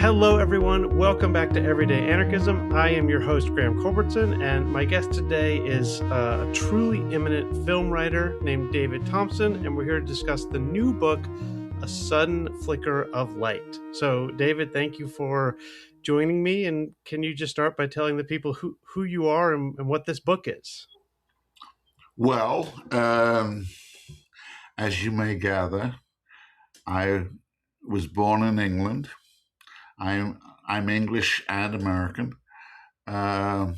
Hello, everyone. Welcome back to Everyday Anarchism. I am your host, Graham Culbertson, and my guest today is a truly eminent film writer named David Thomson, and we're here to discuss the new book, A Sudden Flicker of Light. So, David, thank you for joining me, and can you just start by telling the people who you are and what this book is? Well, as you may gather, I was born in England. I'm English and American. I've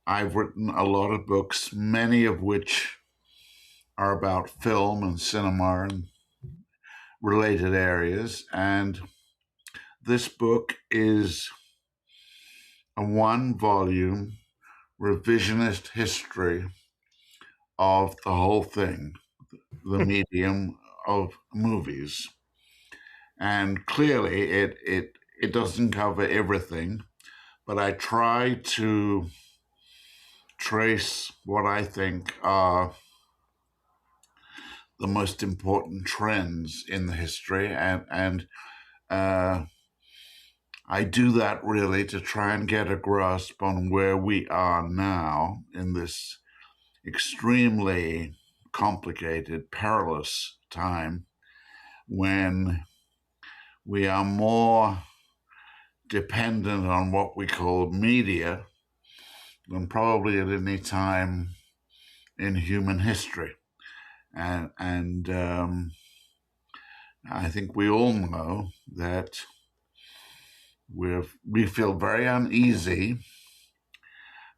written a lot of books, many of which are about film and cinema and related areas. And this book is a one-volume revisionist history of the whole thing, the medium of movies. And clearly it doesn't cover everything, but I try to trace what I think are the most important trends in the history, and I do that really to try and get a grasp on where we are now in this extremely complicated, perilous time when we are more dependent on what we call media than probably at any time in human history. And I think we all know that we feel very uneasy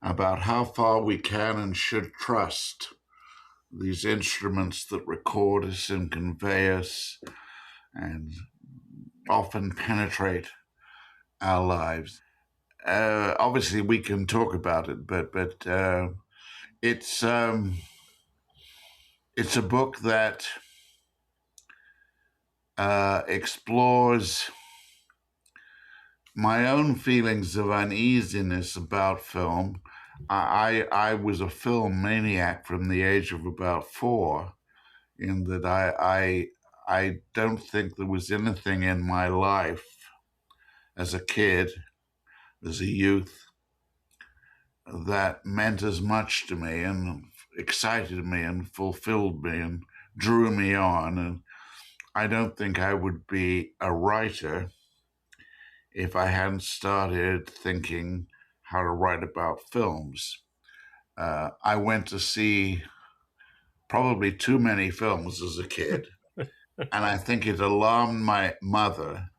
about how far we can and should trust these instruments that record us and convey us and often penetrate our lives. Obviously, we can talk about it, but it's a book that explores my own feelings of uneasiness about film. I was a film maniac from the age of about 4, in that I don't think there was anything in my life as a kid, as a youth, that meant as much to me and excited me and fulfilled me and drew me on. And I don't think I would be a writer if I hadn't started thinking how to write about films. I went to see probably too many films as a kid, and I think it alarmed my mother.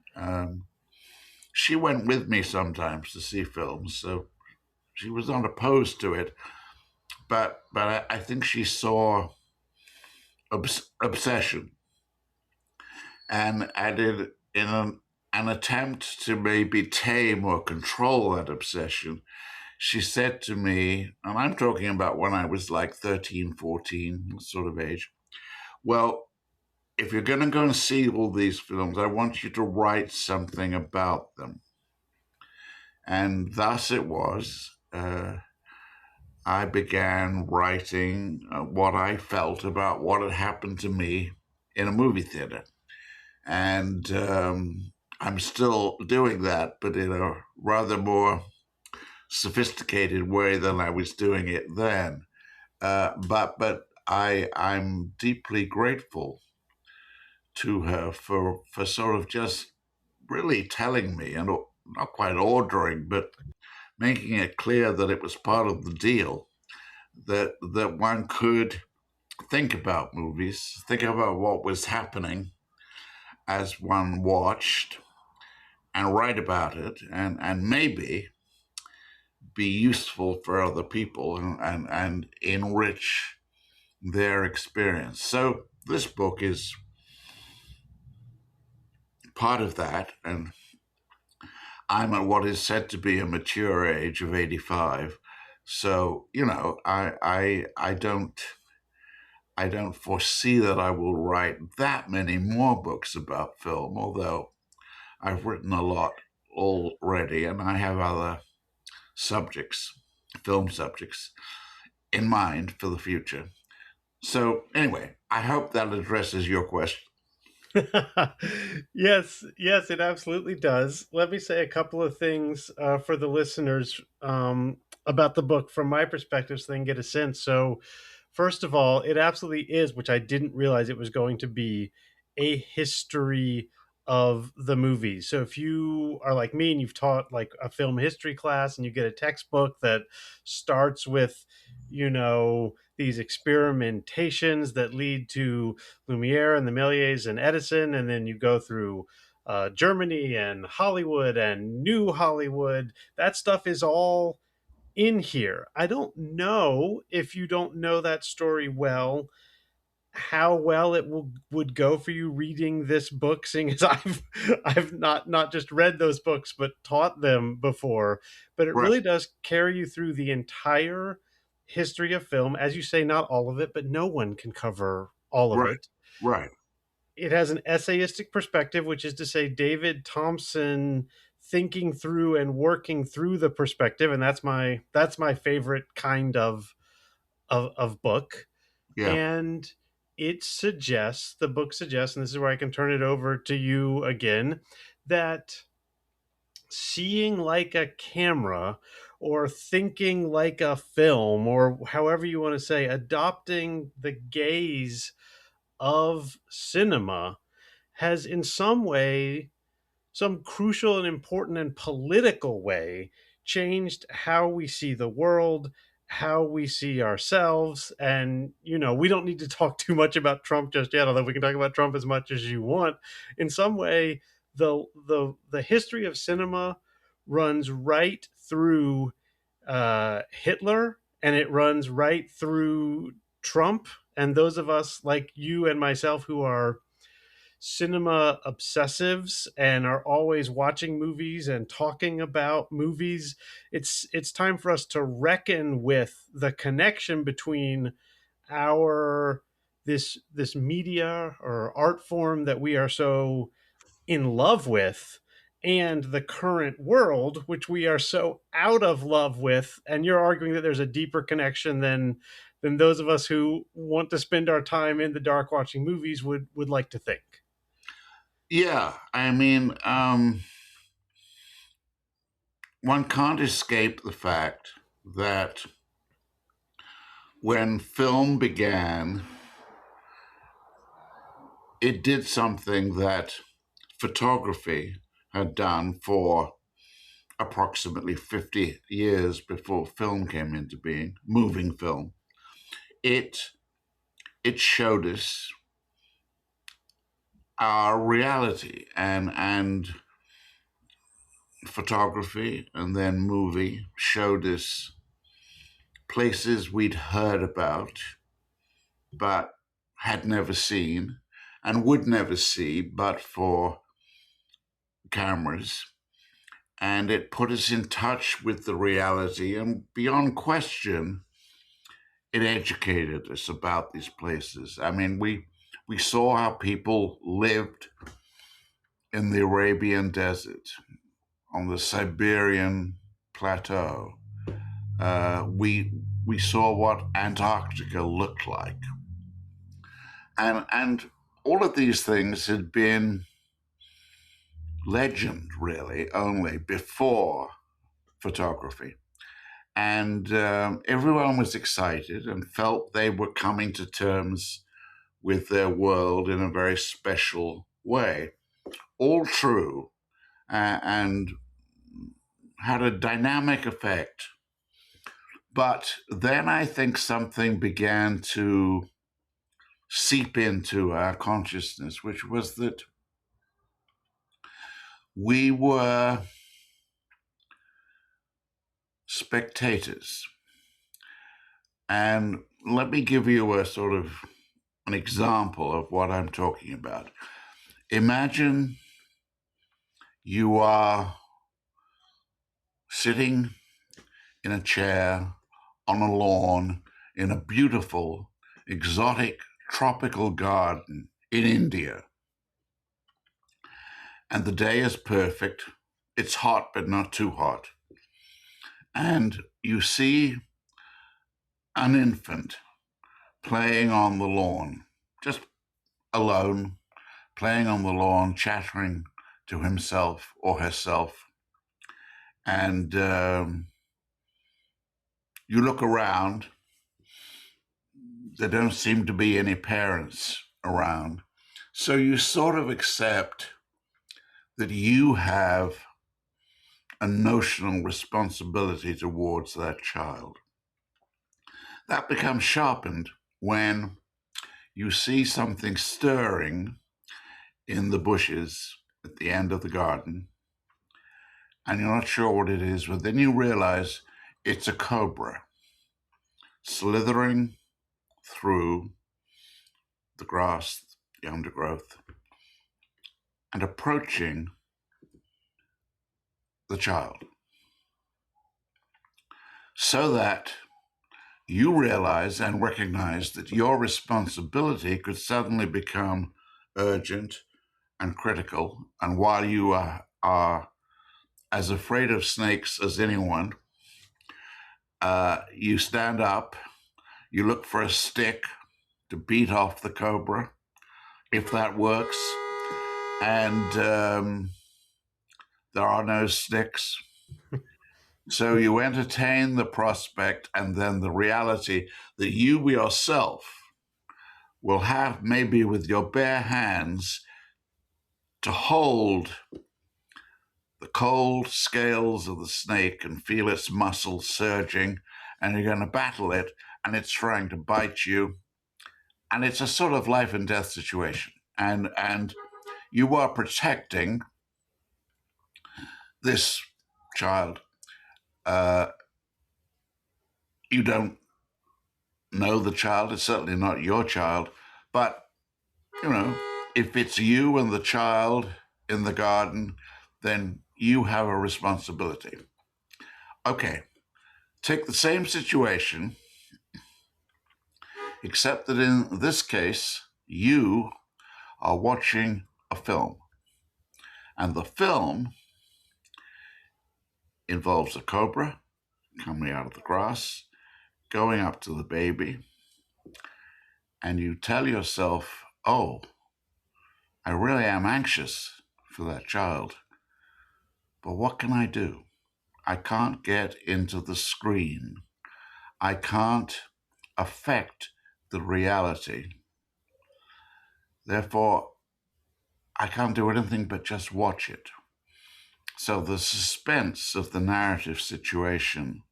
She went with me sometimes to see films, so she was not opposed to it, but I think she saw obsession, and added in an attempt to maybe tame or control that obsession. She said to me, and I'm talking about when I was like 13, 14, sort of age, well, if you're going to go and see all these films, I want you to write something about them. And thus it was. I began writing what I felt about what had happened to me in a movie theater. And I'm still doing that, but in a rather more sophisticated way than I was doing it then. But I'm deeply grateful to her for sort of just really telling me, and not quite ordering, but making it clear that it was part of the deal, that one could think about movies, think about what was happening as one watched, and write about it, and maybe be useful for other people and enrich their experience. So this book is part of that, and I'm at what is said to be a mature age of 85. So, I don't foresee that I will write that many more books about film, although I've written a lot already, and I have other subjects, film subjects, in mind for the future. So anyway, I hope that addresses your question. Yes, it absolutely does. Let me say a couple of things for the listeners about the book from my perspective so they can get a sense. So, first of all, it absolutely is, which I didn't realize it was going to be, a history of the movies. So, if you are like me and you've taught like a film history class and you get a textbook that starts with, these experimentations that lead to Lumiere and the Méliès and Edison, and then you go through Germany and Hollywood and New Hollywood. That stuff is all in here. I don't know, if you don't know that story well, how well it would go for you reading this book, seeing as I've not just read those books but taught them before. But it Right, really does carry you through the entire history of film. As you say, not all of it, but no one can cover all of right, it. right. It has an essayistic perspective, which is to say David Thomson thinking through and working through the perspective, and that's my favorite kind of book. Yeah. And the book suggests, and this is where I can turn it over to you again, that seeing like a camera, or thinking like a film, or however you want to say, adopting the gaze of cinema, has in some crucial and important and political way changed how we see the world, how we see ourselves. And, we don't need to talk too much about Trump just yet, although we can talk about Trump as much as you want. In some way, the history of cinema runs right through Hitler, and it runs right through Trump. And those of us like you and myself who are cinema obsessives and are always watching movies and talking about movies, it's time for us to reckon with the connection between our this media or art form that we are so in love with, and the current world which we are so out of love with. And you're arguing that there's a deeper connection than those of us who want to spend our time in the dark watching movies would like to think. Yeah. I mean, one can't escape the fact that when film began, it did something that photography had done for approximately 50 years before film came into being, moving film. It it showed us our reality, and photography and then movie showed us places we'd heard about but had never seen and would never see but for cameras. And it put us in touch with the reality, and beyond question, it educated us about these places. I mean, we saw how people lived in the Arabian desert, on the Siberian plateau. We saw what Antarctica looked like, and all of these things had been legend, really, only before photography. And everyone was excited and felt they were coming to terms with their world in a very special way. All true, and had a dynamic effect. But then I think something began to seep into our consciousness, which was that we were spectators. And let me give you a sort of an example of what I'm talking about. Imagine you are sitting in a chair on a lawn in a beautiful, exotic, tropical garden in India. And the day is perfect. It's hot, but not too hot. And you see an infant playing on the lawn, just alone, playing on the lawn, chattering to himself or herself. And you look around, there don't seem to be any parents around. So you sort of accept that you have a notional responsibility towards that child. That becomes sharpened when you see something stirring in the bushes at the end of the garden, and you're not sure what it is, but then you realize it's a cobra slithering through the grass, the undergrowth, and approaching the child. So that you realize and recognize that your responsibility could suddenly become urgent and critical. And while you are as afraid of snakes as anyone, you stand up, you look for a stick to beat off the cobra, if that works, and there are no sticks. So you entertain the prospect and then the reality that you yourself will have, maybe with your bare hands, to hold the cold scales of the snake and feel its muscles surging, and you're going to battle it, and it's trying to bite you. And it's a sort of life and death situation. And you are protecting this child. You don't know the child. It's certainly not your child. But, if it's you and the child in the garden, then you have a responsibility. Okay, take the same situation, except that in this case, you are watching a film. And the film involves a cobra coming out of the grass, going up to the baby, and you tell yourself, oh, I really am anxious for that child, but what can I do? I can't get into the screen. I can't affect the reality. Therefore, I can't do anything but just watch it. So the suspense of the narrative situation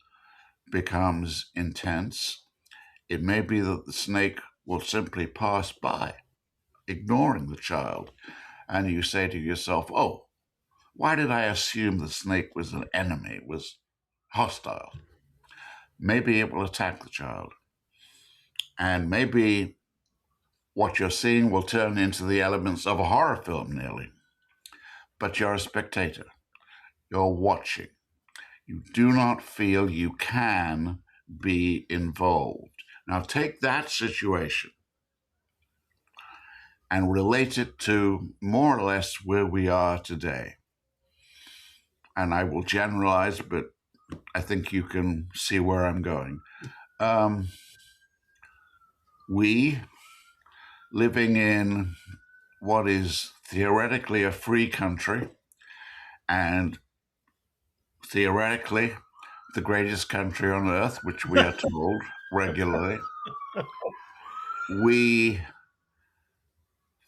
becomes intense. It may be that the snake will simply pass by, ignoring the child, and you say to yourself, oh, why did I assume the snake was an enemy, was hostile? Maybe it will attack the child. And maybe what you're seeing will turn into the elements of a horror film nearly. But you're a spectator. You're watching. You do not feel you can be involved. Now take that situation and relate it to more or less where we are today. And I will generalize, but I think you can see where I'm going. We, living in what is theoretically a free country and theoretically the greatest country on earth, which we are told regularly, we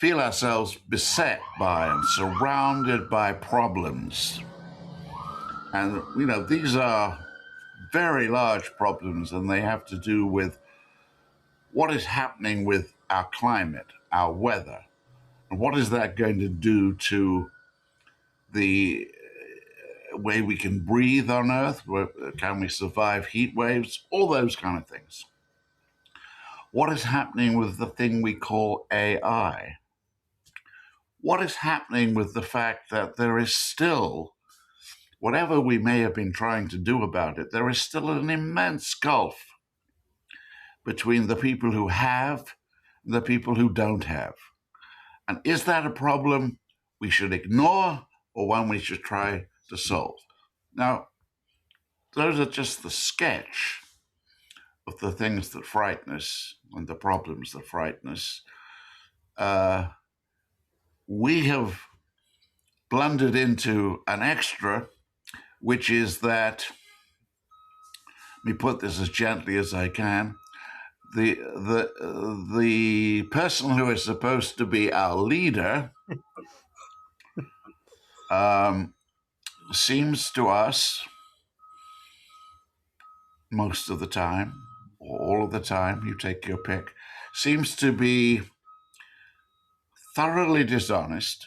feel ourselves beset by and surrounded by problems. And, these are very large problems, and they have to do with what is happening with our climate, our weather, and what is that going to do to the way we can breathe on Earth? Can we survive heat waves? All those kind of things. What is happening with the thing we call AI? What is happening with the fact that there is still, whatever we may have been trying to do about it, there is still an immense gulf between the people who have and the people who don't have? And is that a problem we should ignore or one we should try to solve? Now, those are just the sketch of the things that frighten us and the problems that frighten us. we have blundered into an extra, which is that, let me put this as gently as I can, the person who is supposed to be our leader seems to us most of the time, or all of the time, you take your pick, seems to be thoroughly dishonest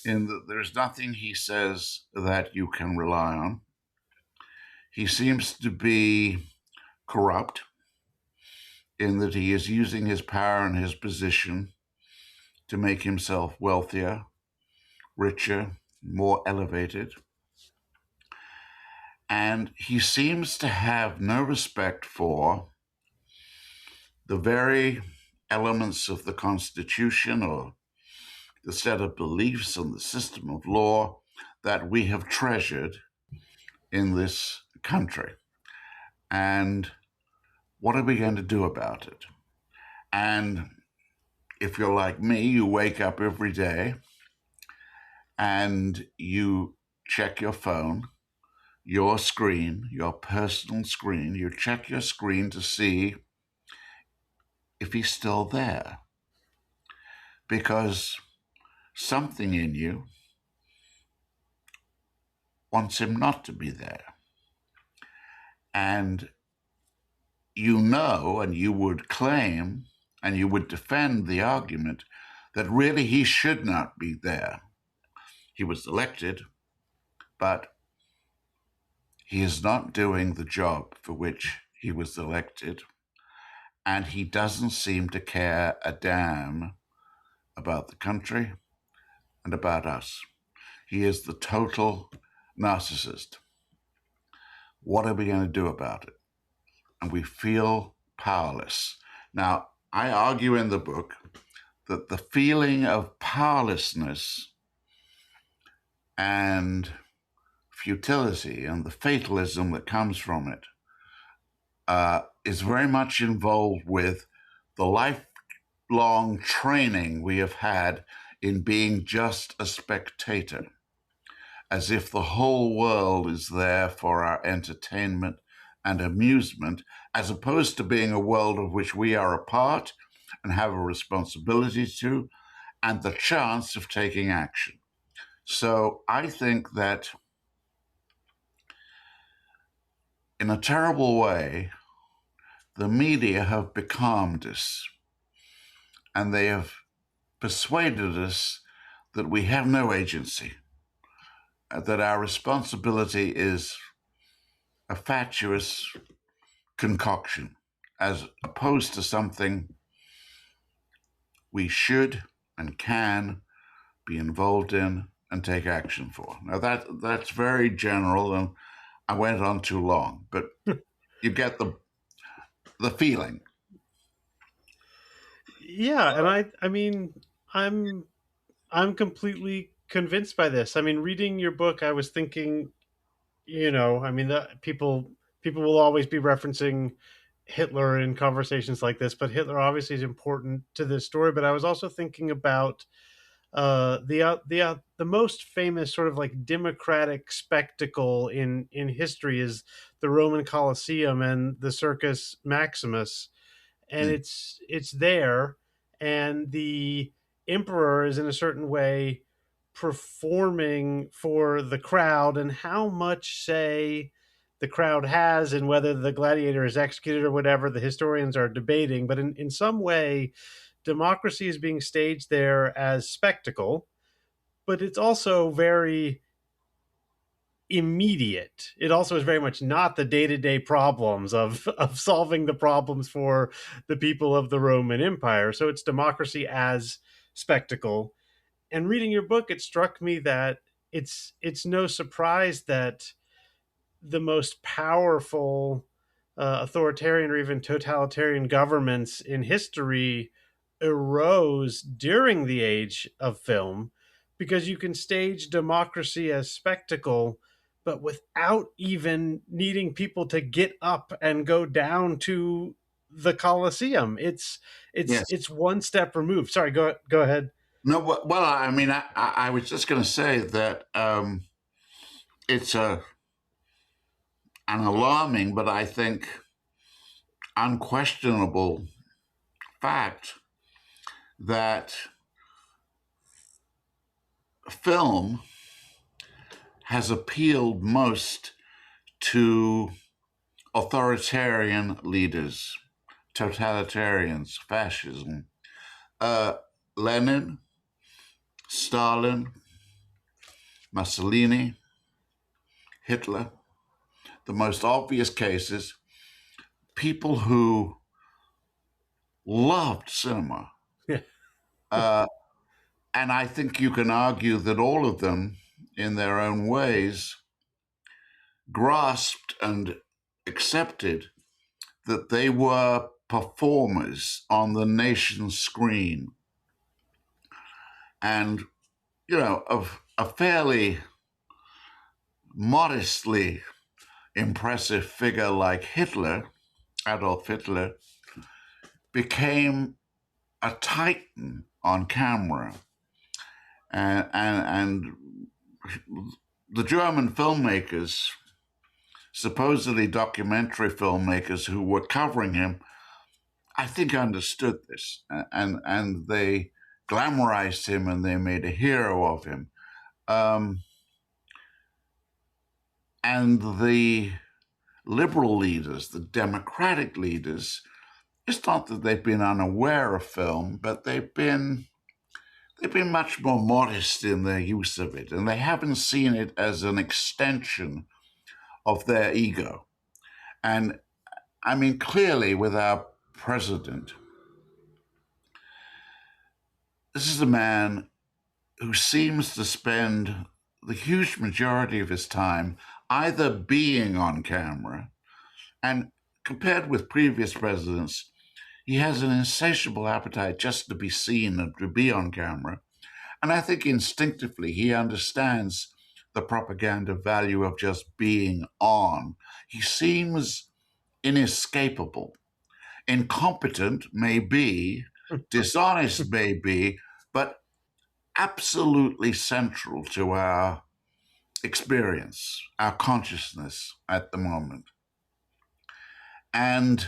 in that there's nothing he says that you can rely on. He seems to be corrupt in that he is using his power and his position to make himself wealthier, richer, more elevated. And he seems to have no respect for the very elements of the Constitution or the set of beliefs and the system of law that we have treasured in this country. And what are we going to do about it? And if you're like me, you wake up every day and you check your phone, your screen, your personal screen. You check your screen to see if he's still there. Because something in you wants him not to be there. And you know, and you would claim, and you would defend the argument that really he should not be there. He was elected, but he is not doing the job for which he was elected, and he doesn't seem to care a damn about the country and about us. He is the total narcissist. What are we going to do about it? And we feel powerless. Now, I argue in the book that the feeling of powerlessness and futility and the fatalism that comes from it is very much involved with the lifelong training we have had in being just a spectator, as if the whole world is there for our entertainment and amusement, as opposed to being a world of which we are a part and have a responsibility to, and the chance of taking action. So I think that in a terrible way, the media have becalmed us, and they have persuaded us that we have no agency, that our responsibility is a fatuous concoction, as opposed to something we should and can be involved in and take action for. Now that's very general, and I went on too long, but you get the feeling. Yeah, and I mean, I'm I'm completely convinced by this. I mean, reading your book, I was thinking, I mean, people will always be referencing Hitler in conversations like this, but Hitler obviously is important to this story. But I was also thinking about the most famous sort of like democratic spectacle in history is the Roman Colosseum and the Circus Maximus, and Mm. it's there, and the emperor is in a certain way performing for the crowd, and how much say the crowd has and whether the gladiator is executed or whatever, the historians are debating, but in some way democracy is being staged there as spectacle, but it's also very immediate. It also is very much not the day-to-day problems of solving the problems for the people of the Roman Empire. So it's democracy as spectacle. And reading your book, it struck me that it's no surprise that the most powerful authoritarian or even totalitarian governments in history arose during the age of film, because you can stage democracy as spectacle but without even needing people to get up and go down to the Colosseum. It's Yes. it's one step removed. Sorry, go ahead. No, well, I mean, I was just going to say that it's an alarming, but I think unquestionable fact that film has appealed most to authoritarian leaders, totalitarians, fascism. Uh, Lenin, Stalin, Mussolini, Hitler, the most obvious cases, people who loved cinema. Yeah. Uh, and I think you can argue that all of them, in their own ways, grasped and accepted that they were performers on the nation's screen. And, of a fairly modestly impressive figure like Hitler, Adolf Hitler, became a titan on camera. And the German filmmakers, supposedly documentary filmmakers who were covering him, I think understood this, and they glamorized him and they made a hero of him. And the liberal leaders, the democratic leaders, it's not that they've been unaware of film, but they've been much more modest in their use of it, and they haven't seen it as an extension of their ego. And I mean, clearly, with our president, this is a man who seems to spend the huge majority of his time either being on camera, and compared with previous presidents, he has an insatiable appetite just to be seen and to be on camera. And I think instinctively he understands the propaganda value of just being on. He seems inescapable. Incompetent, maybe, dishonest, maybe, but absolutely central to our experience, our consciousness at the moment. And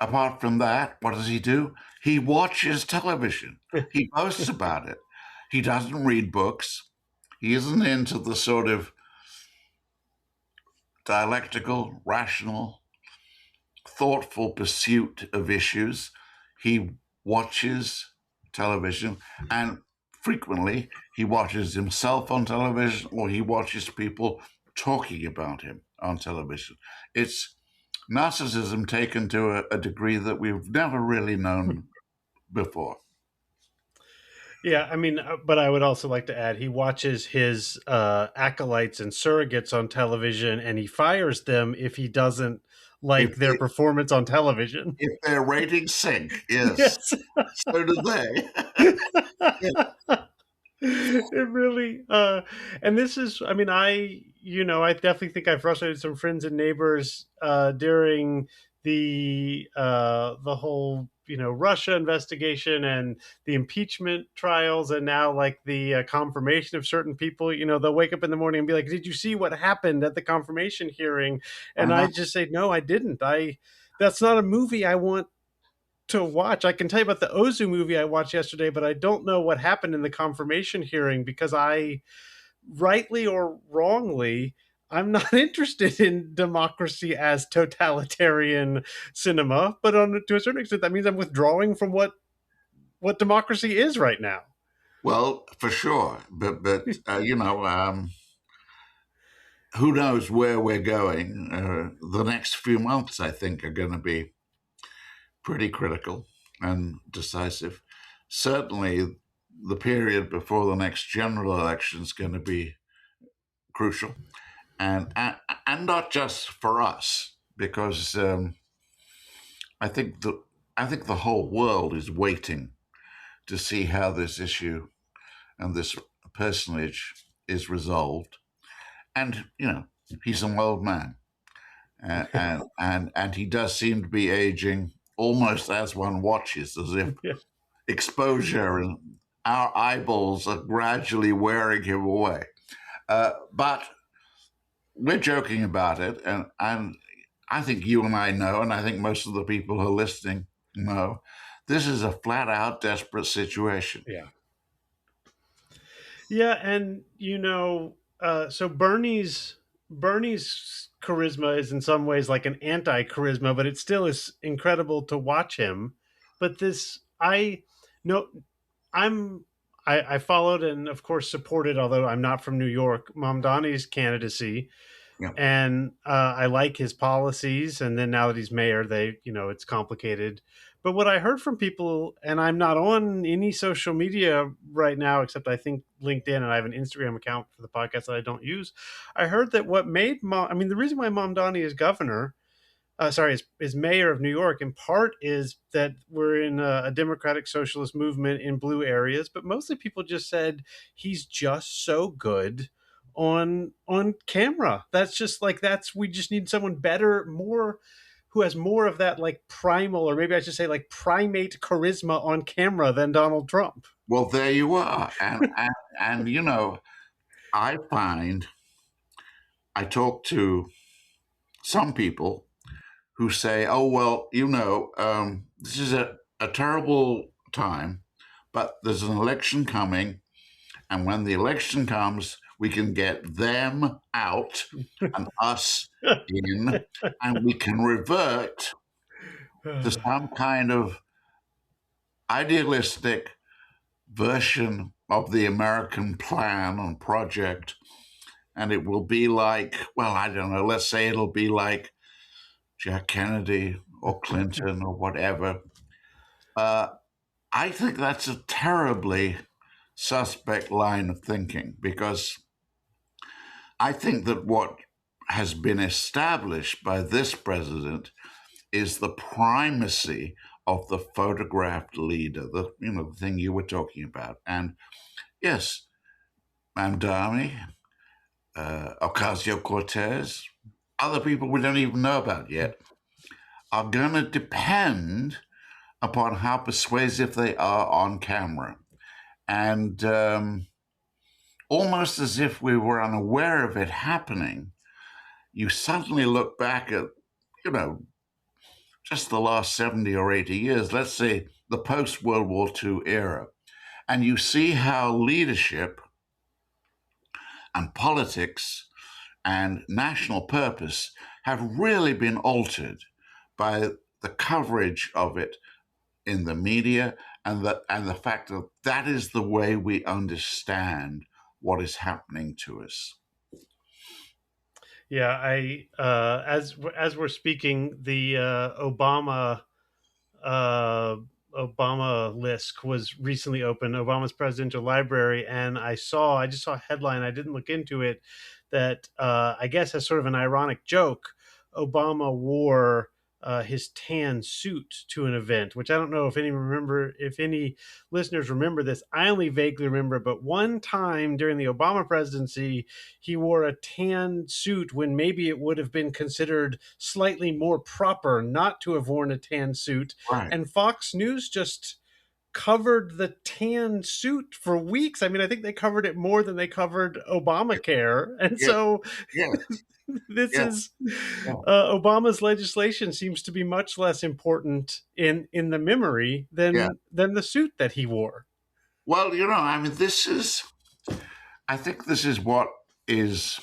apart from that, what does he do? He watches television. He boasts about it. He doesn't read books. He isn't into the sort of dialectical, rational, thoughtful pursuit of issues. He watches television, and frequently he watches himself on television or he watches people talking about him on television. It's narcissism taken to a degree that we've never really known before. Yeah, I mean, but I would also like to add he watches his acolytes and surrogates on television and he fires them if he doesn't If like their they, performance on television. if their ratings sink, yes, Yes. so do they. Yeah. It really and this is, I mean, I definitely think I frustrated some friends and neighbors during the whole, Russia investigation and the impeachment trials, and now like the confirmation of certain people. They'll wake up in the morning and be like, did you see what happened at the confirmation hearing? I And I know. just say, no, I didn't. That's not a movie I want to watch. I can tell you about the Ozu movie I watched yesterday, but I don't know what happened in the confirmation hearing because rightly or wrongly, I'm not interested in democracy as totalitarian cinema. But to a certain extent, that means I'm withdrawing from what democracy is right now. Well, for sure, but who knows where we're going? The next few months, I think, are going to be pretty critical and decisive. Certainly, the period before the next general election is going to be crucial, and not just for us, because I think the I think the whole world is waiting to see how this issue and this personage is resolved. And he's an old man, and he does seem to be aging almost as one watches, as if Yeah. exposure and our eyeballs are gradually wearing him away. But we're joking about it, and I think you and I know, and I think most of the people who are listening know, this is a flat out desperate situation. Yeah. Yeah, and so Bernie's charisma is in some ways like an anti-charisma, but it still is incredible to watch him. But this, I no, I'm I followed and of course supported, although I'm not from New York, Mamdani's candidacy, Yeah. and I like his policies. And then now that he's mayor, it's complicated. But what I heard from people, and I'm not on any social media right now except I think LinkedIn, and I have an Instagram account for the podcast that I don't use. I heard that what made the reason why Mamdani is governor, is mayor of New York, in part is that we're in a democratic socialist movement in blue areas, but mostly people just said he's just so good on camera. That's just like we just need someone better, more who has more of that like primal, or maybe I should say like primate charisma on camera than Donald Trump. Well, there you are. And I find I talk to some people who say, oh, well, this is a terrible time, but there's an election coming. And when the election comes, we can get them out and us in, and we can revert to some kind of idealistic version of the American plan and project. And it will be like, well, I don't know, let's say it'll be like Jack Kennedy or Clinton or whatever. I think that's a terribly suspect line of thinking, because I think that what has been established by this president is the primacy of the photographed leader, the thing you were talking about. And yes, Mamdani, Ocasio-Cortez, other people we don't even know about yet, are going to depend upon how persuasive they are on camera. And almost as if we were unaware of it happening, you suddenly look back at, just the last 70 or 80 years, let's say the post-World War II era, and you see how leadership and politics and national purpose have really been altered by the coverage of it in the media, and the fact that that is the way we understand what is happening to us. Yeah, as we're speaking, the uh, Obama list was recently opened, Obama's presidential library, and I just saw a headline. I didn't look into it. That I guess as sort of an ironic joke, Obama wore his tan suit to an event, which I don't know if any listeners remember this. I only vaguely remember, but one time during the Obama presidency, he wore a tan suit when maybe it would have been considered slightly more proper not to have worn a tan suit. Right. And Fox News just covered the tan suit for weeks. I mean, I think they covered it more than they covered Obamacare. And Yeah. so Yeah. this Yeah. is Yeah. Obama's legislation seems to be much less important in the memory Yeah. than the suit that he wore. Well, I think this is what is,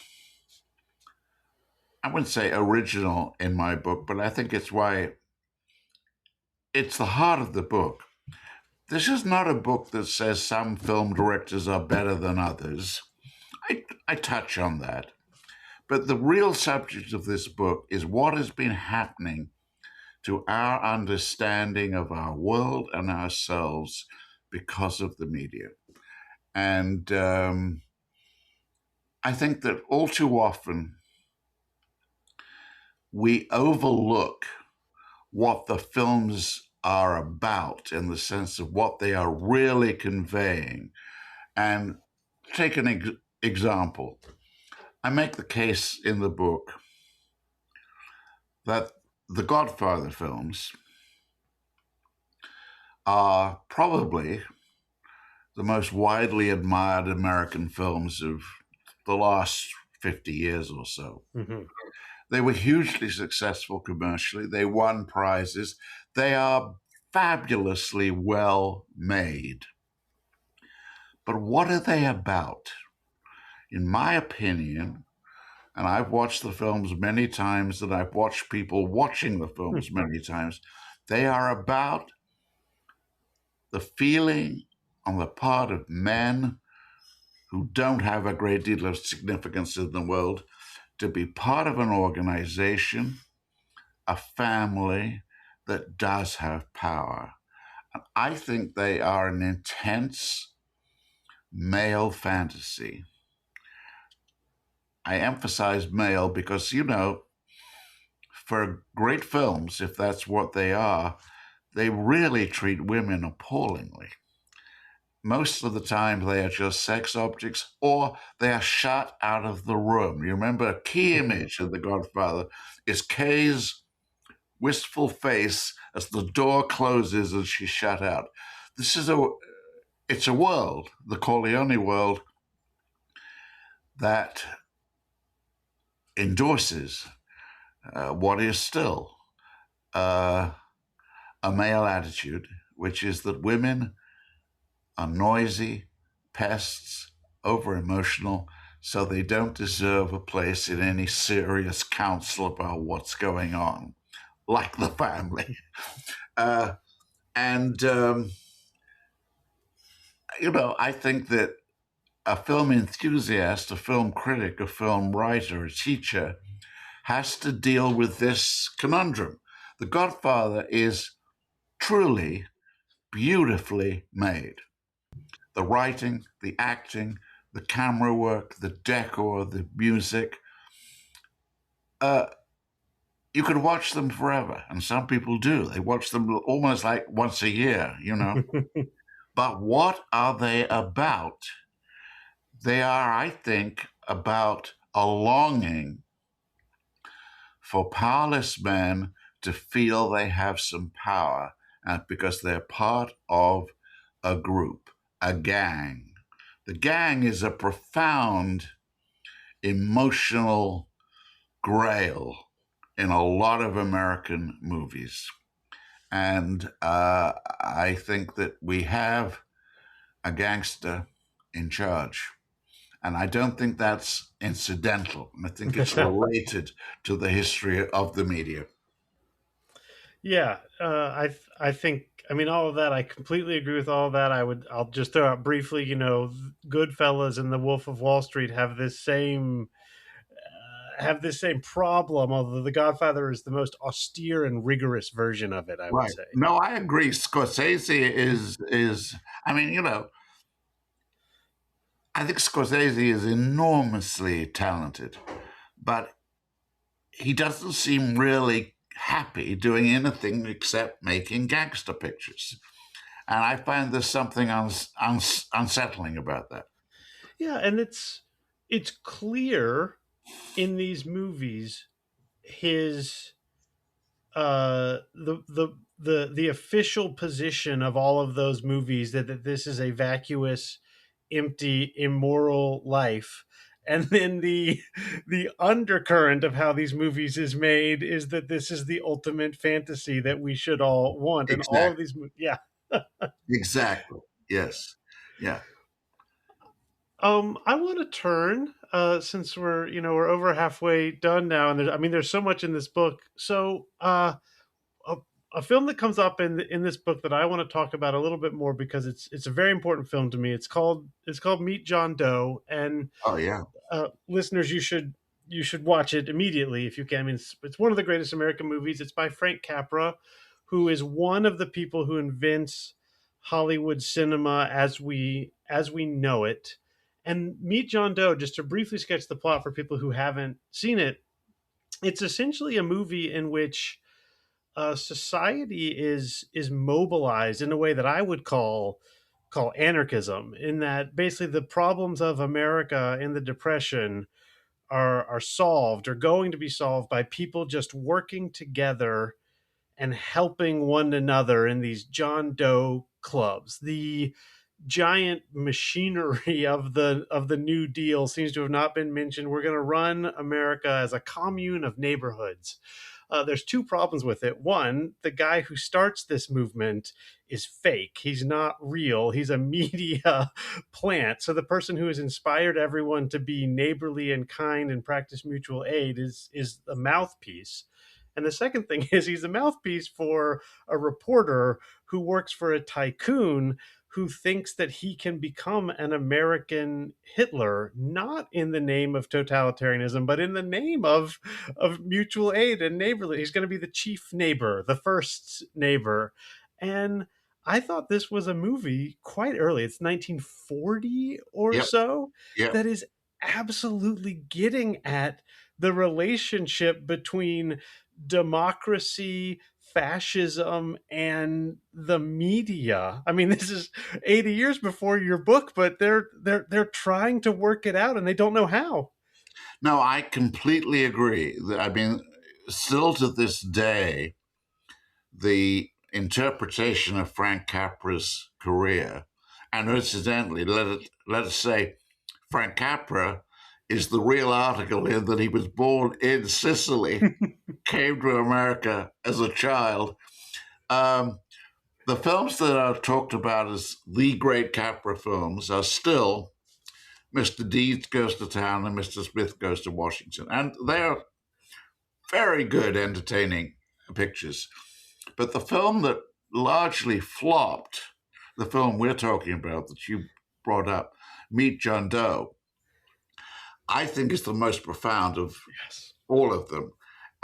I wouldn't say original in my book, but I think it's why it's the heart of the book. This is not a book that says some film directors are better than others. I touch on that. But the real subject of this book is what has been happening to our understanding of our world and ourselves because of the media. And I think that all too often we overlook what the films are about in the sense of what they are really conveying. And take an example. I make the case in the book that the Godfather films are probably the most widely admired American films of the last 50 years or so. Hmm. They were hugely successful commercially. They won prizes. They are fabulously well made. But what are they about? In my opinion, and I've watched the films many times, and I've watched people watching the films many times, they are about the feeling on the part of men who don't have a great deal of significance in the world to be part of an organization, a family that does have power. And I think they are an intense male fantasy. I emphasize male because, for great films, if that's what they really treat women appallingly. Most of the time, they are just sex objects or they are shut out of the room. You remember a key image of The Godfather is Kay's wistful face as the door closes and she's shut out. It's a world, the Corleone world, that endorses what is still a male attitude, which is that women are noisy, pests, over emotional, so they don't deserve a place in any serious counsel about what's going on, like the family. And, I think that a film enthusiast, a film critic, a film writer, a teacher has to deal with this conundrum. The Godfather is truly beautifully made. The writing, the acting, the camera work, the decor, the music. You could watch them forever, and some people do. They watch them almost like once a year. But what are they about? They are, I think, about a longing for powerless men to feel they have some power because they're part of a group, a gang. The gang is a profound emotional grail in a lot of American movies. And I think that we have a gangster in charge. And I don't think that's incidental. I think it's related to the history of the media. Yeah, I think, I mean, all of that. I completely agree with all of that. I'll just throw out briefly. Goodfellas and The Wolf of Wall Street have this same problem. Although The Godfather is the most austere and rigorous version of it, I would Right. say. No, I agree. Scorsese is I mean, I think Scorsese is enormously talented, but he doesn't seem really happy doing anything except making gangster pictures. And I find there's something unsettling about that. Yeah, and it's clear in these movies his the official position of all of those movies that this is a vacuous, empty, immoral life. And then the undercurrent of how these movies is made is that this is the ultimate fantasy that we should all want. And all of Exactly. these, yeah. Exactly. Yes. Yeah. I want to turn since we're over halfway done now, and there's so much in this book. So a, a film that comes up in this book that I want to talk about a little bit more because it's a very important film to me. It's called Meet John Doe, and Oh, yeah. listeners, you should watch it immediately if you can. I mean, it's one of the greatest American movies. It's by Frank Capra, who is one of the people who invents Hollywood cinema as we know it. And Meet John Doe, just to briefly sketch the plot for people who haven't seen it, it's essentially a movie in which society is mobilized in a way that I would call anarchism. In that, basically, the problems of America in the Depression are solved or going to be solved by people just working together and helping one another in these John Doe clubs. giant machinery of the New Deal seems to have not been mentioned. We're going to run America as a commune of neighborhoods. There's two problems with it. One, the guy who starts this movement is fake. He's not real. He's a media plant. So the person who has inspired everyone to be neighborly and kind and practice mutual aid is the mouthpiece. And the second thing is he's a mouthpiece for a reporter who works for a tycoon who thinks that he can become an American Hitler, not in the name of totalitarianism, but in the name of mutual aid and neighborly. He's going to be the chief neighbor, the first neighbor. And I thought this was a movie quite early. It's 1940 or Yep. so Yep. that is absolutely getting at the relationship between democracy, fascism, and the media. I mean, this is 80 years before your book, but they're trying to work it out and they don't know how. No, I completely agree. I mean, still to this day, the interpretation of Frank Capra's career, and incidentally, let us say Frank Capra is the real article in that he was born in Sicily, came to America as a child. Um, the films that are talked about as the great Capra films are still Mr. Deeds Goes to Town and Mr. Smith Goes to Washington. And they're very good, entertaining pictures. But the film that largely flopped, the film we're talking about that you brought up, Meet John Doe, I think is the most profound of Yes. all of them,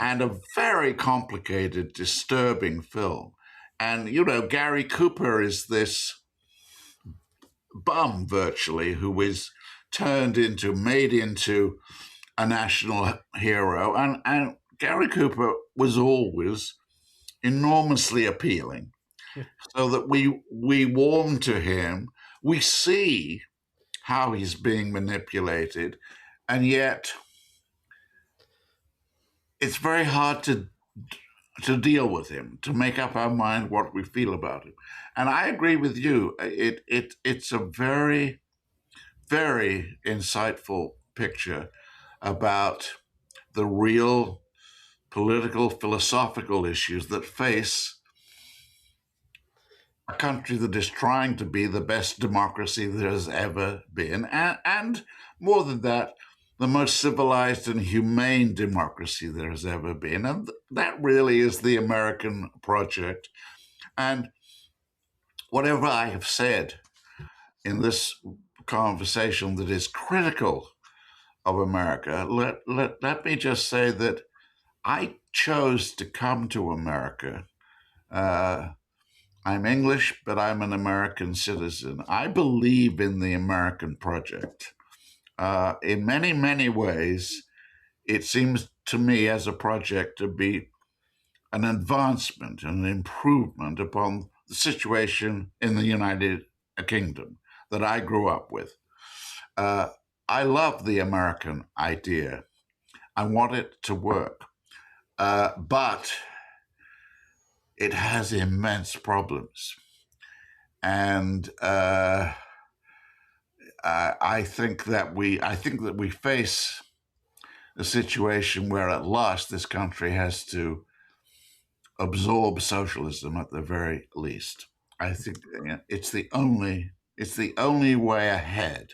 and a very complicated, disturbing film. And, you know, Gary Cooper is this bum virtually who is made into a national hero. And Gary Cooper was always enormously appealing, so that we warm to him. We see how he's being manipulated, and yet it's very hard to deal with him, to make up our mind what we feel about him. And I agree with you. It's a very, very insightful picture about the real political, philosophical issues that face a country that is trying to be the best democracy there has ever been. And more than that, the most civilized and humane democracy there has ever been. And that really is the American project. And whatever I have said in this conversation that is critical of America, let me just say that I chose to come to America. I'm English, but I'm an American citizen. I believe in the American project. In many, many ways, it seems to me as a project to be an advancement and an improvement upon the situation in the United Kingdom that I grew up with. Uh, I love the American idea. I want it to work. But it has immense problems. And I think that we face a situation where at last this country has to absorb socialism at the very least. I think it's the only way ahead,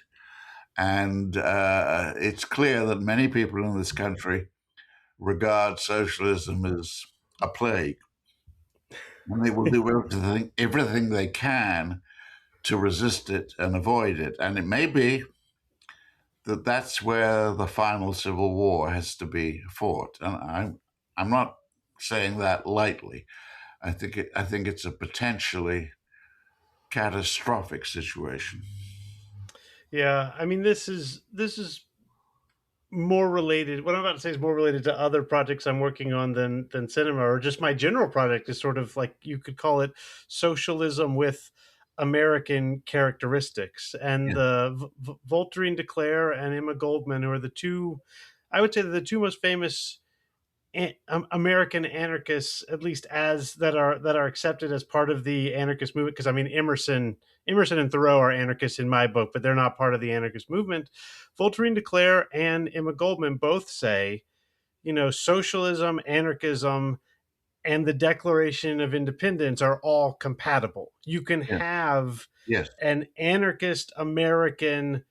and it's clear that many people in this country regard socialism as a plague, and they will do everything they can to resist it and avoid it. And it may be that that's where the final civil war has to be fought. And I'm not saying that lightly. I think it's a potentially catastrophic situation. Yeah, I mean, this is more related. What I'm about to say is more related to other projects I'm working on than cinema, or just my general project is sort of like you could call it socialism with American characteristics. And Yeah. the Voltairine de Cleyre and Emma Goldman, who are the two, I would say, they're the two most famous American anarchists, at least as that are accepted as part of the anarchist movement. Because I mean, Emerson and Thoreau are anarchists in my book, but they're not part of the anarchist movement. Voltairine de Cleyre and Emma Goldman both say, socialism, anarchism, and the Declaration of Independence are all compatible. You can Yes. have Yes. an anarchist American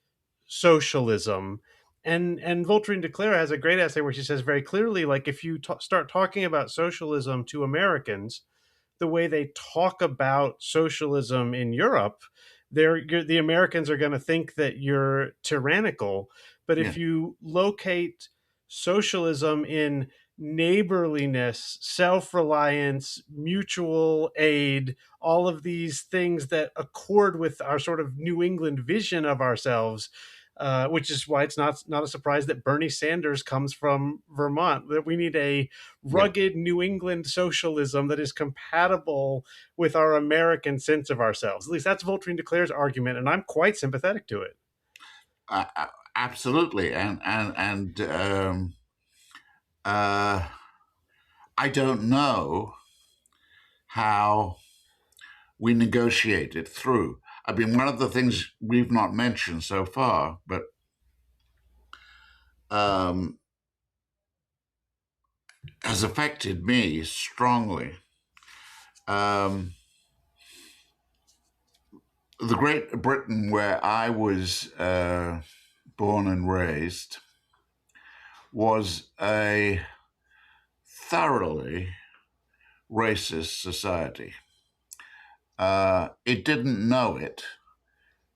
socialism. And Voltairine de Cleyre has a great essay where she says very clearly, like, if you start talking about socialism to Americans the way they talk about socialism in Europe, the Americans are going to think that you're tyrannical. But if Yes. you locate socialism in neighborliness, self-reliance, mutual aid, all of these things that accord with our sort of New England vision of ourselves, which is why it's not a surprise that Bernie Sanders comes from Vermont. That we need a Yes. rugged New England socialism that is compatible with our American sense of ourselves. At least that's Voltairine de Cleyre's argument, and I'm quite sympathetic to it. Absolutely. Uh, I don't know how we negotiate it through. I mean, one of the things we've not mentioned so far, but has affected me strongly. The Great Britain, where I was born and raised, was a thoroughly racist society. It didn't know it,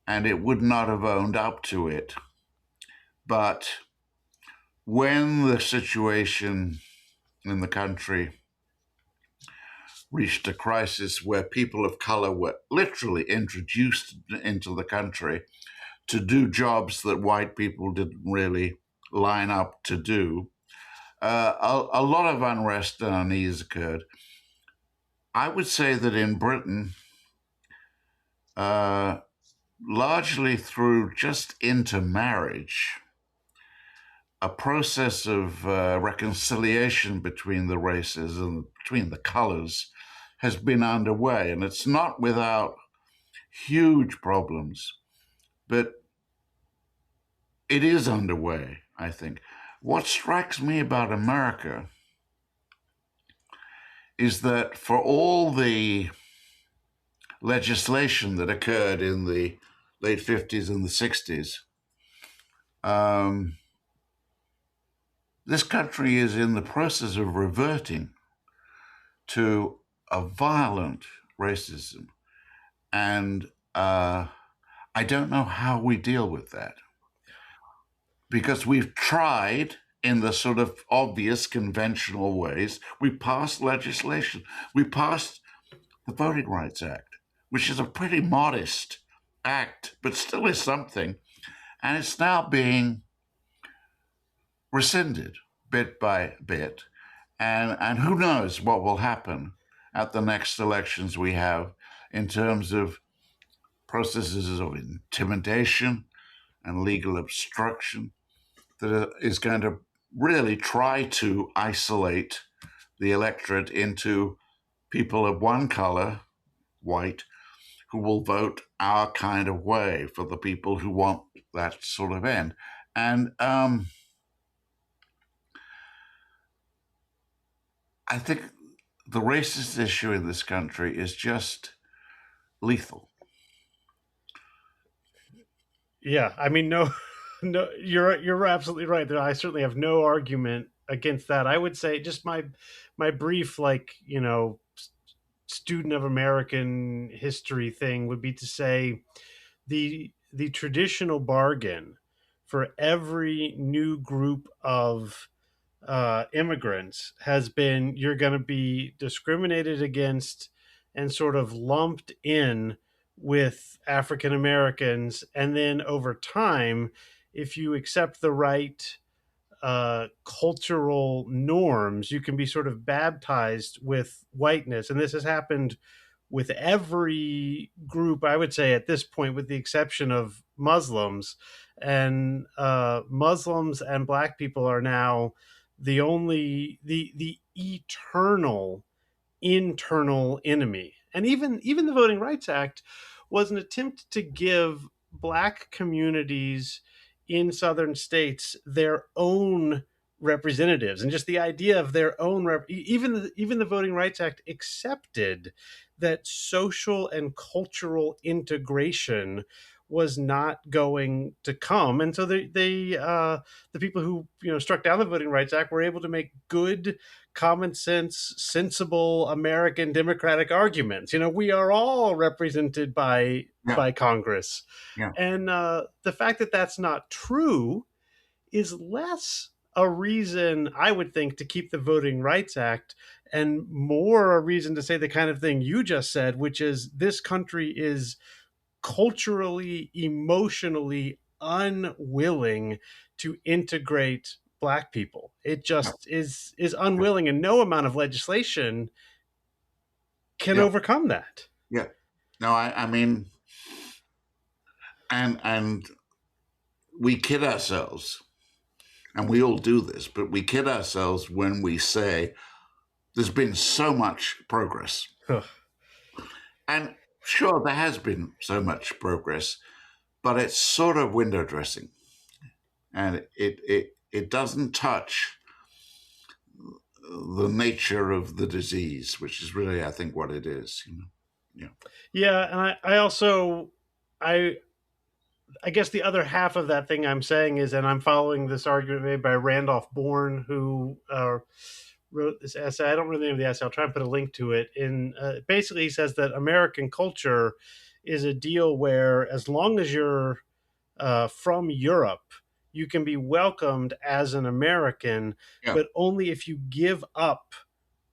and it would not have owned up to it. But when the situation in the country reached a crisis where people of color were literally introduced into the country to do jobs that white people didn't really line up to do, a lot of unrest and unease occurred. I would say that in Britain, largely through just intermarriage, a process of reconciliation between the races and between the colors has been underway. And it's not without huge problems, but it is underway, I think. What strikes me about America is that for all the legislation that occurred in the late 50s and the 60s, this country is in the process of reverting to a violent racism. And I don't know how we deal with that. Because we've tried in the sort of obvious conventional ways. We passed legislation. We passed the Voting Rights Act, which is a pretty modest act, but still is something. And it's now being rescinded bit by bit. And who knows what will happen at the next elections we have in terms of processes of intimidation and legal obstruction that is going to really try to isolate the electorate into people of one color, white, who will vote our kind of way for the people who want that sort of end. And I think the racist issue in this country is just lethal. Yeah, I mean, no, no, you're absolutely right. I certainly have no argument against that. I would say just my brief, like, student of American history thing would be to say the traditional bargain for every new group of immigrants has been, you're going to be discriminated against and sort of lumped in with African Americans. And then over time, if you accept the right cultural norms, you can be sort of baptized with whiteness. And this has happened with every group, I would say, at this point, with the exception of Muslims. And Muslims and Black people are now the eternal internal enemy. And even the Voting Rights Act was an attempt to give black communities in southern states their own representatives, and just the idea of their own even the Voting Rights Act accepted that social and cultural integration was not going to come. And so the people who struck down the Voting Rights Act were able to make good, common sense, sensible American democratic arguments. We are all represented by Yeah. Congress, Yeah. and the fact that that's not true is less a reason, I would think, to keep the Voting Rights Act, and more a reason to say the kind of thing you just said, which is this country is culturally, emotionally unwilling to integrate black people. It Yeah. just is unwilling, and no amount of legislation can Yeah. overcome that. Yeah. No, I mean, and we kid ourselves, and we all do this, but we kid ourselves when we say there's been so much progress. Ugh. And sure, there has been so much progress, but it's sort of window dressing, and it doesn't touch the nature of the disease, which is really, I think, what it is. Yeah. Yeah, and I also I guess the other half of that thing I'm saying is, and I'm following this argument made by Randolph Bourne, who wrote this essay. I don't remember the name of the essay. I'll try and put a link to it. In basically, he says that American culture is a deal where, as long as you're from Europe, you can be welcomed as an American, Yeah. but only if you give up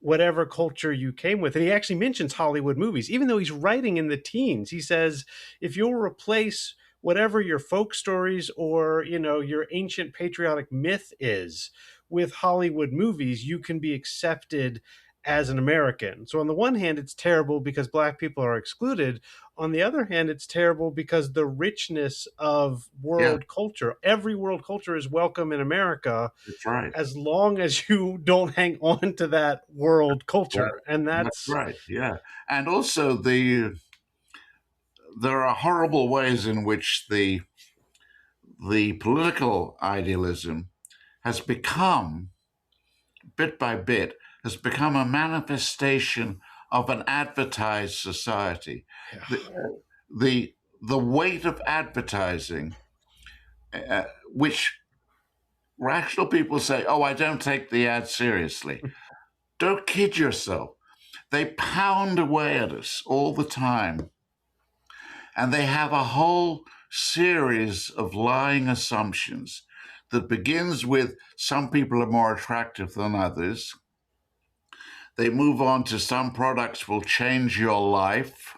whatever culture you came with. And he actually mentions Hollywood movies, even though he's writing in the teens. He says, if you'll replace whatever your folk stories or your ancient patriotic myth is with Hollywood movies, you can be accepted as an American. So on the one hand, it's terrible because black people are excluded. On the other hand, it's terrible because the richness of Yeah, world culture, every world culture is welcome in America, that's right. as long as you don't hang on to that world That, culture. And that's that's, right. Yeah. And also there are horrible ways in which the political idealism has become, bit by bit, has become a manifestation of an advertised society. The weight of advertising, which rational people say, "Oh, I don't take the ad seriously." Don't kid yourself. They pound away at us all the time, and they have a whole series of lying assumptions that begins with some people are more attractive than others. They move on to some products will change your life.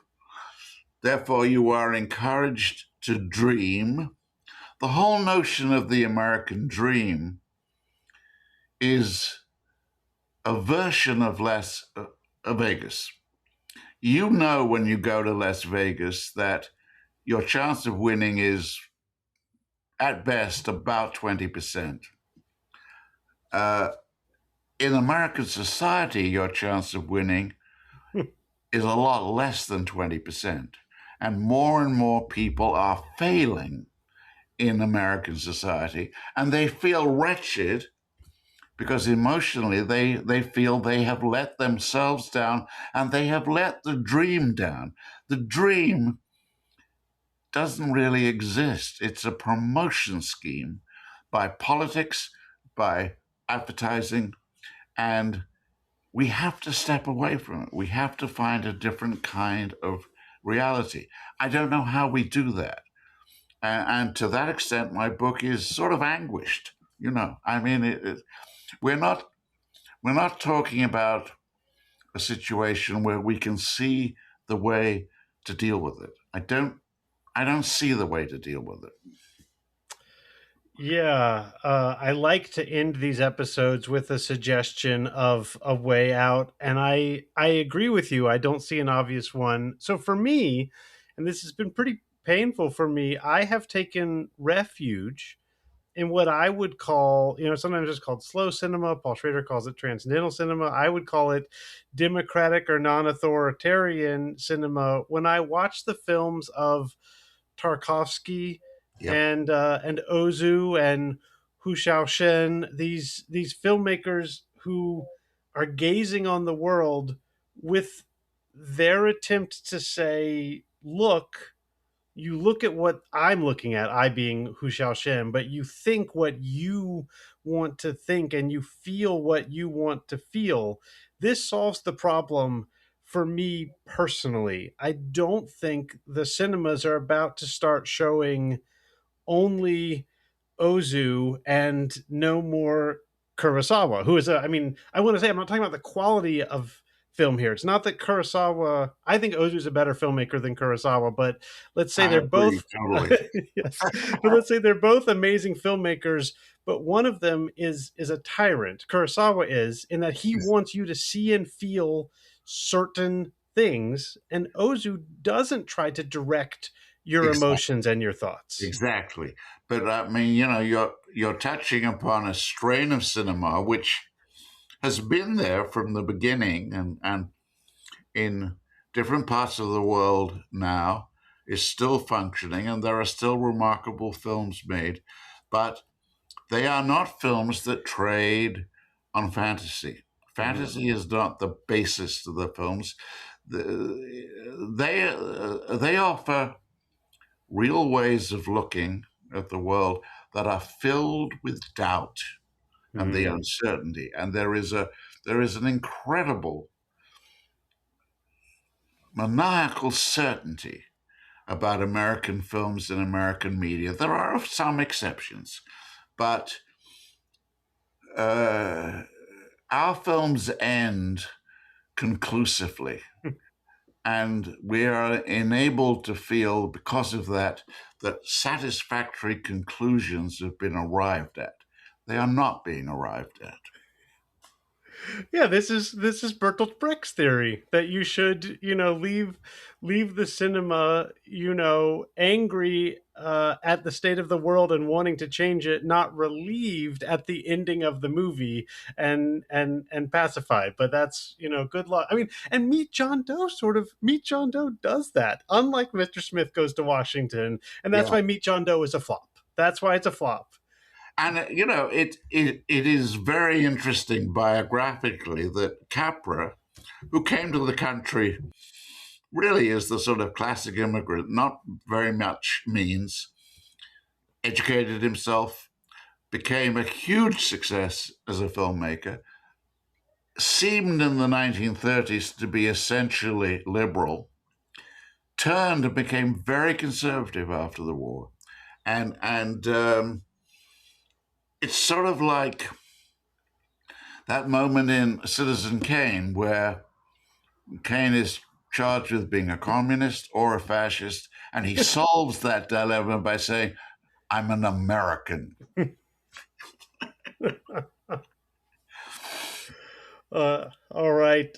Therefore, you are encouraged to dream. The whole notion of the American dream is a version of Vegas. You know, when you go to Las Vegas, that your chance of winning is at best about 20%. In American society, your chance of winning is a lot less than 20%. And more people are failing in American society, and they feel wretched because emotionally they feel they have let themselves down and they have let the dream down. The dream doesn't really exist. It's a promotion scheme by politics, by advertising, and we have to step away from it. We have to find a different kind of reality. I don't know how we do that. And to that extent, my book is sort of anguished. I mean, we're not talking about a situation where we can see the way to deal with it. I don't see the way to deal with it. yeah. I like to end these episodes with a suggestion of a way out. And I agree with you. I don't see an obvious one. So for me, and this has been pretty painful for me, I have taken refuge in what I would call, sometimes it's called slow cinema. Paul Schrader calls it transcendental cinema. I would call it democratic or non-authoritarian cinema. When I watch the films of Tarkovsky Yep. and Ozu and Hu Shaoshen, these filmmakers who are gazing on the world with their attempt to say, look, you look at what I'm looking at, I being Hu Shaoshen, but you think what you want to think and you feel what you want to feel. This solves the problem for me personally. I don't think the cinemas are about to start showing only Ozu and no more Kurosawa, who is I mean, I want to say I'm not talking about the quality of film here. It's not that Kurosawa, I think Ozu's a better filmmaker than Kurosawa, but let's say I they're agree both, totally. yes, but let's say they're both amazing filmmakers, but one of them is a tyrant. Kurosawa is, in that he wants you to see and feel certain things, and Ozu doesn't try to direct your Exactly. emotions and your thoughts. Exactly. But I mean, you're touching upon a strain of cinema which has been there from the beginning, and in different parts of the world now is still functioning, and there are still remarkable films made, but they are not films that trade on fantasy. Mhm. Fantasy is not the basis of the films. They offer real ways of looking at the world that are filled with doubt and the Mm. uncertainty. And there is an incredible maniacal certainty about American films and American media. There are some exceptions, but our films end conclusively. And we are enabled to feel, because of that, that satisfactory conclusions have been arrived at. They are not being arrived at. Yeah, this is Bertolt Brecht's theory that you should, leave the cinema, angry at the state of the world and wanting to change it, not relieved at the ending of the movie and pacified. But that's, good luck. I mean, and Meet John Doe does that. Unlike Mr. Smith Goes to Washington, and that's Yeah. why Meet John Doe is a flop. That's why it's a flop. And it is very interesting biographically that Capra, who came to the country really as the sort of classic immigrant, not very much means, educated himself, became a huge success as a filmmaker, seemed in the 1930s to be essentially liberal, turned and became very conservative after the war. And it's sort of like that moment in Citizen Kane where Kane is charged with being a communist or a fascist, and he solves that dilemma by saying, I'm an American. All right.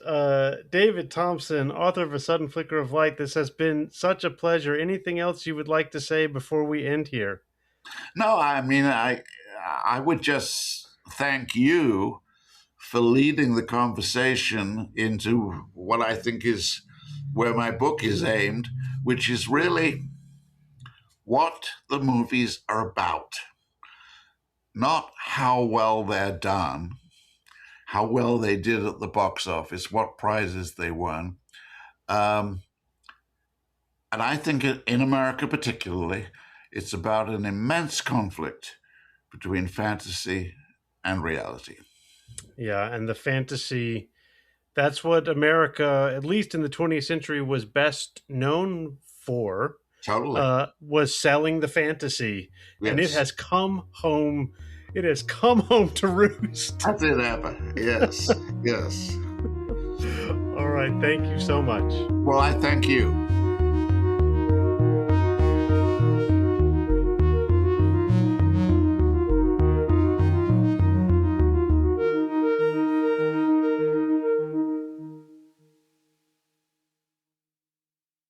David Thompson, author of A Sudden Flicker of Light. This has been such a pleasure. Anything else you would like to say before we end here? No, I mean, I would just thank you for leading the conversation into what I think is where my book is aimed, which is really what the movies are about, not how well they're done, how well they did at the box office, what prizes they won. And I think in America particularly, it's about an immense conflict between fantasy and reality. Yeah, and the fantasy, that's what America, at least in the 20th century, was best known for, Totally. was selling the fantasy. And it Yes. has come home. It has come home to roost. That's it ever. Yes. Yes. All right. Thank you so much. Well, I thank you.